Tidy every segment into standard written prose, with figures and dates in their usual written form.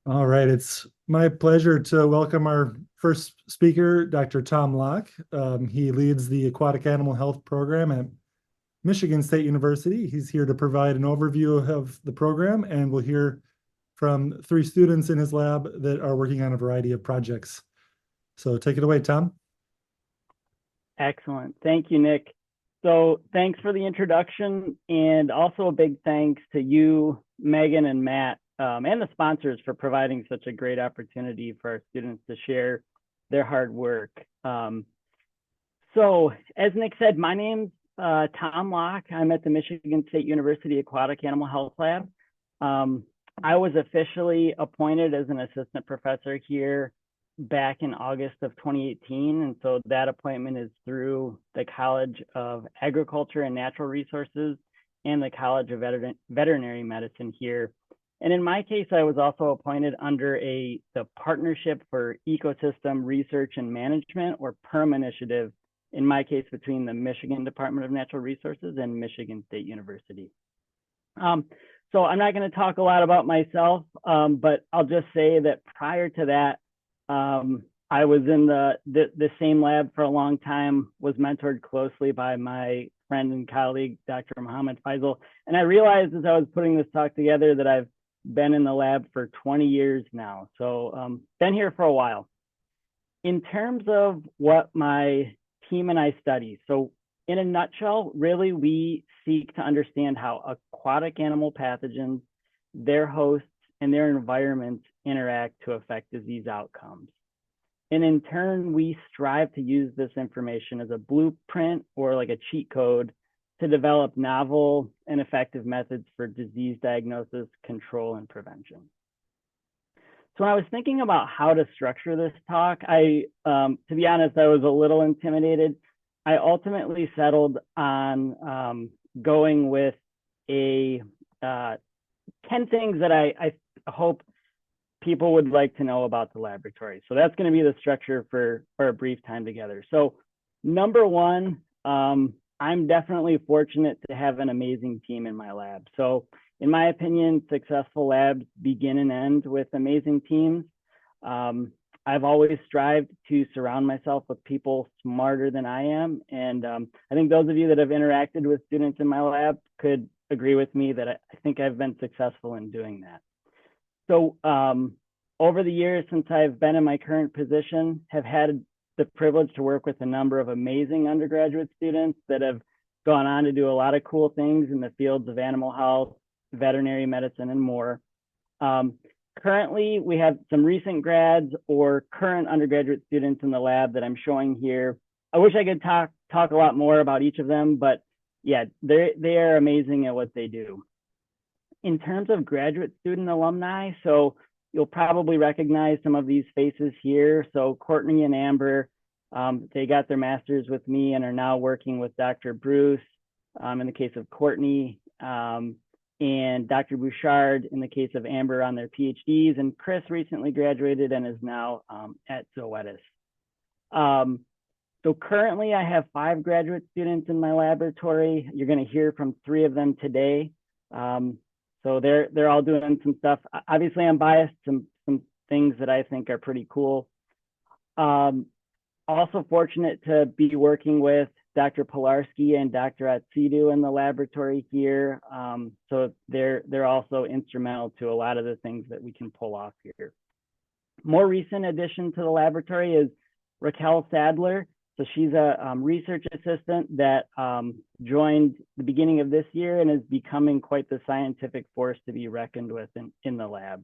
All right, it's my pleasure to welcome our first speaker, Dr. Tom Loch. He leads the Aquatic Animal Health Program at Michigan State University. He's here to provide an overview of the program, and we'll hear from three students in his lab that are working on a variety of projects. So take it away, Tom. Excellent. Thank you, Nick. So thanks for the introduction, and also a big thanks to you, Megan and Matt, and the sponsors for providing such a great opportunity for our students to share their hard work. So as Nick said, my name's Tom Loch. I'm at the Michigan State University Aquatic Animal Health Lab. I was officially appointed as an assistant professor here back in August of 2018. And so that appointment is through the College of Agriculture and Natural Resources and the College of Veterinary Medicine here. And in my case, I was also appointed under the Partnership for Ecosystem Research and Management, or PERM initiative, in my case, between the Michigan Department of Natural Resources and Michigan State University. So I'm not going to talk a lot about myself, but I'll just say that prior to that, I was in the same lab for a long time, was mentored closely by my friend and colleague, Dr. Mohammed Faisal. And I realized as I was putting this talk together that I've been in the lab for 20 years now. So been here for a while. In terms of what my team and I study, so in a nutshell, really, we seek to understand how aquatic animal pathogens, their hosts, and their environments interact to affect disease outcomes. And in turn, we strive to use this information as a blueprint or like a cheat code to develop novel and effective methods for disease diagnosis, control, and prevention. So when I was thinking about how to structure this talk, to be honest, I was a little intimidated. I ultimately settled on going with 10 things that I hope people would like to know about the laboratory. So that's going to be the structure for a brief time together. So number one, I'm definitely fortunate to have an amazing team in my lab. So in my opinion, successful labs begin and end with amazing teams. I've always strived to surround myself with people smarter than I am. And I think those of you that have interacted with students in my lab could agree with me that I think I've been successful in doing that. So over the years since I've been in my current position, have had the privilege to work with a number of amazing undergraduate students that have gone on to do a lot of cool things in the fields of animal health, veterinary medicine, and more. Currently, we have some recent grads or current undergraduate students in the lab that I'm showing here. I wish I could talk a lot more about each of them, but yeah, they are amazing at what they do. In terms of graduate student alumni, so you'll probably recognize some of these faces here. So Courtney and Amber, they got their masters with me and are now working with Dr. Bruce in the case of Courtney, and Dr. Bouchard in the case of Amber on their PhDs, and Chris recently graduated and is now at Zoetis. So currently I have 5 graduate students in my laboratory. You're going to hear from 3 of them today. So they're all doing some stuff. Obviously, I'm biased, some things that I think are pretty cool. Also fortunate to be working with Dr. Pilarski and Dr. Atsidu in the laboratory here. So they're also instrumental to a lot of the things that we can pull off here. More recent addition to the laboratory is Raquel Sadler. So she's a research assistant that joined the beginning of this year and is becoming quite the scientific force to be reckoned with in the lab.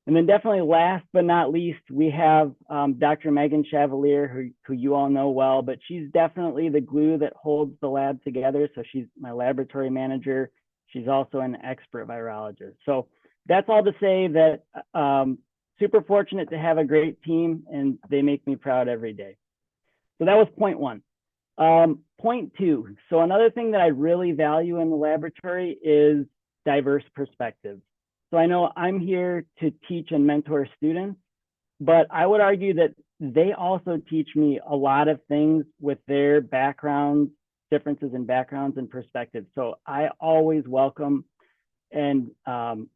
And then definitely last but not least, we have Dr. Megan Chevalier, who you all know well, but she's definitely the glue that holds the lab together. So she's my laboratory manager. She's also an expert virologist. So that's all to say that super fortunate to have a great team, and they make me proud every day. So that was point 1. Point 2, so another thing that I really value in the laboratory is diverse perspectives. So I know I'm here to teach and mentor students, but I would argue that they also teach me a lot of things with their backgrounds, differences in backgrounds and perspectives. So I always welcome and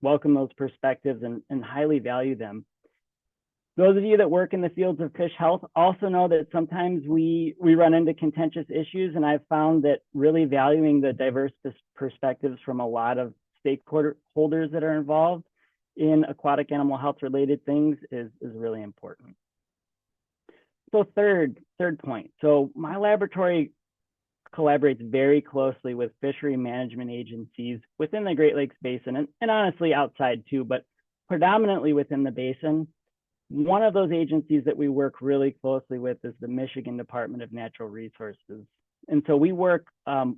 welcome those perspectives and highly value them. Those of you that work in the fields of fish health also know that sometimes we run into contentious issues, and I've found that really valuing the diverse perspectives from a lot of stakeholders that are involved in aquatic animal health related things is really important. So third point. So my laboratory collaborates very closely with fishery management agencies within the Great Lakes Basin and honestly outside too, but predominantly within the basin. One of those agencies that we work really closely with is the Michigan Department of Natural Resources. And so we work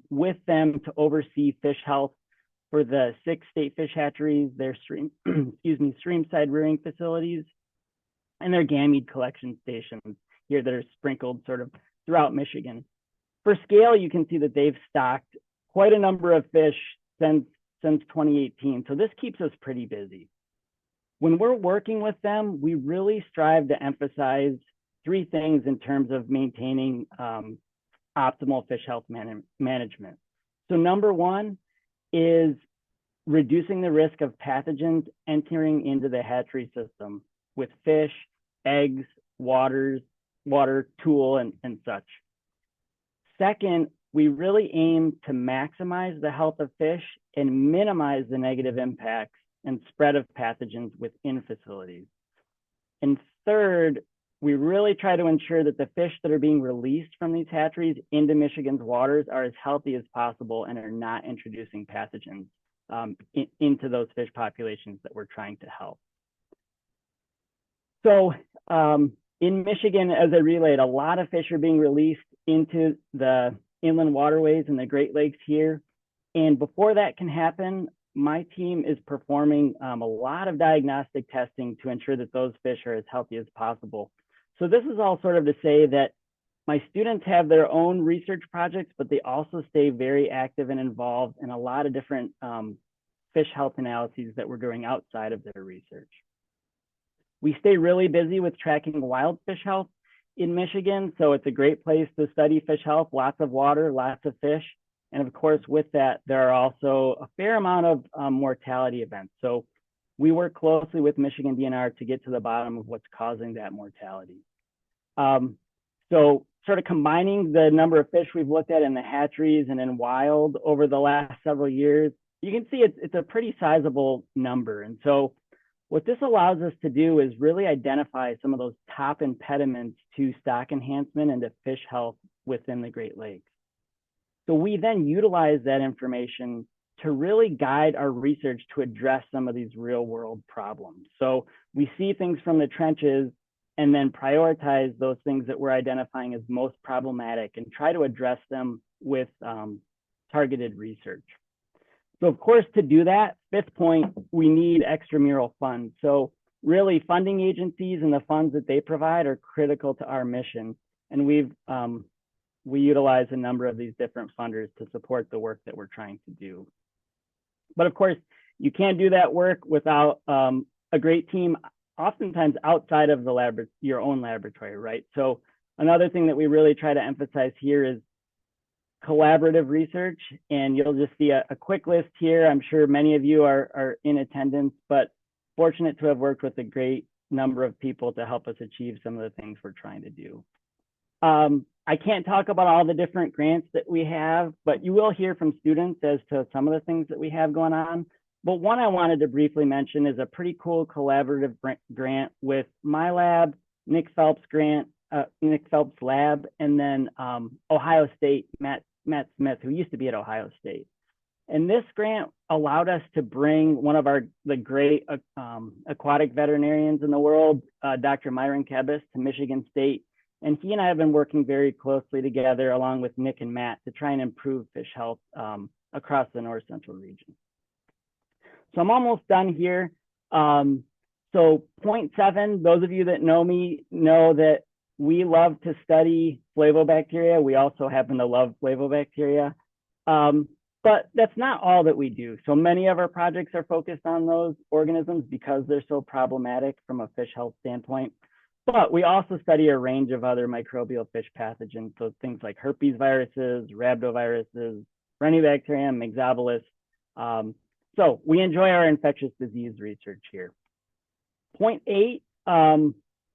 with them to oversee fish health for the 6 state fish hatcheries, their streamside rearing facilities, and their gamete collection stations here that are sprinkled sort of throughout Michigan. For scale, you can see that they've stocked quite a number of fish since 2018. So this keeps us pretty busy. When we're working with them, we really strive to emphasize 3 things in terms of maintaining optimal fish health management. So number 1 is reducing the risk of pathogens entering into the hatchery system with fish, eggs, water, tool, and such. Second, we really aim to maximize the health of fish and minimize the negative impacts and spread of pathogens within facilities. And third, we really try to ensure that the fish that are being released from these hatcheries into Michigan's waters are as healthy as possible and are not introducing pathogens into those fish populations that we're trying to help. So in Michigan, as I relayed, a lot of fish are being released into the inland waterways and the Great Lakes here. And before that can happen, my team is performing a lot of diagnostic testing to ensure that those fish are as healthy as possible. So this is all sort of to say that my students have their own research projects, but they also stay very active and involved in a lot of different fish health analyses that we're doing outside of their research. We stay really busy with tracking wild fish health in Michigan. So it's a great place to study fish health, lots of water, lots of fish. And of course, with that, there are also a fair amount of mortality events. So we work closely with Michigan DNR to get to the bottom of what's causing that mortality. So sort of combining the number of fish we've looked at in the hatcheries and in wild over the last several years, you can see it's a pretty sizable number. And so what this allows us to do is really identify some of those top impediments to stock enhancement and to fish health within the Great Lakes. So we then utilize that information to really guide our research to address some of these real world problems. So we see things from the trenches and then prioritize those things that we're identifying as most problematic and try to address them with targeted research. So of course, to do that, 5th point, we need extramural funds. So really funding agencies and the funds that they provide are critical to our mission. And we utilize a number of these different funders to support the work that we're trying to do. But of course, you can't do that work without a great team, oftentimes outside of the your own laboratory, right? So another thing that we really try to emphasize here is collaborative research, and you'll just see a quick list here. I'm sure many of you are in attendance, but fortunate to have worked with a great number of people to help us achieve some of the things we're trying to do. I can't talk about all the different grants that we have, but you will hear from students as to some of the things that we have going on. But one I wanted to briefly mention is a pretty cool collaborative grant with my lab, Nick Phelps lab, and then Ohio State, Matt Smith, who used to be at Ohio State. And this grant allowed us to bring one of the great aquatic veterinarians in the world, Dr. Myron Kebis, to Michigan State. And he and I have been working very closely together along with Nick and Matt to try and improve fish health across the North Central region. So I'm almost done here. So point 7, those of you that know me know that we love to study flavobacteria. We also happen to love flavobacteria. But that's not all that we do. So many of our projects are focused on those organisms because they're so problematic from a fish health standpoint. But we also study a range of other microbial fish pathogens. So things like herpes viruses, rhabdoviruses, Renibacterium, Mixobolus. So we enjoy our infectious disease research here. Point 8,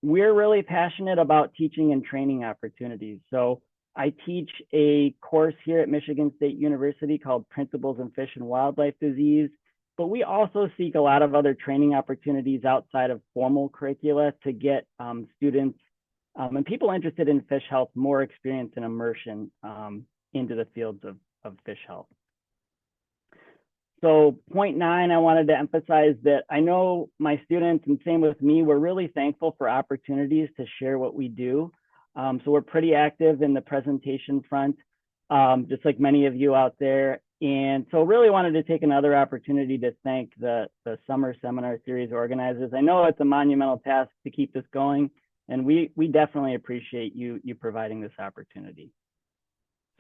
we're really passionate about teaching and training opportunities. So I teach a course here at Michigan State University called Principles in Fish and Wildlife Disease, but we also seek a lot of other training opportunities outside of formal curricula to get students and people interested in fish health more experience and immersion into the fields of fish health. So point 9, I wanted to emphasize that I know my students, and same with me, we're really thankful for opportunities to share what we do. So we're pretty active in the presentation front, just like many of you out there. And so really wanted to take another opportunity to thank the summer seminar series organizers. I know it's a monumental task to keep this going, and we definitely appreciate you providing this opportunity.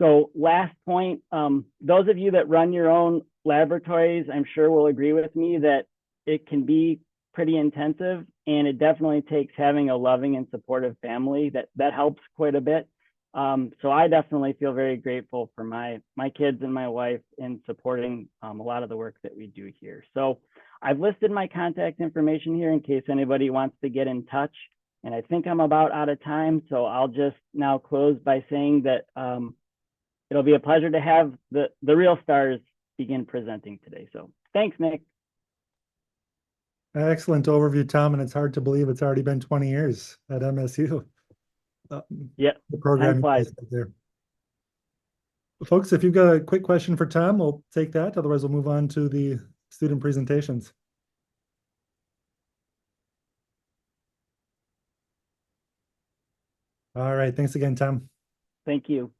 So last point, those of you that run your own laboratories, I'm sure will agree with me that it can be pretty intensive, and it definitely takes having a loving and supportive family that helps quite a bit. So I definitely feel very grateful for my kids and my wife in supporting a lot of the work that we do here. So I've listed my contact information here in case anybody wants to get in touch. And I think I'm about out of time, so I'll just now close by saying that it'll be a pleasure to have the real stars begin presenting today. So thanks, Nick. Excellent overview, Tom, and it's hard to believe it's already been 20 years at MSU. Yeah, the program time flies. there. Folks, if you've got a quick question for Tom, we'll take that. Otherwise, we'll move on to the student presentations. All right. Thanks again, Tom. Thank you.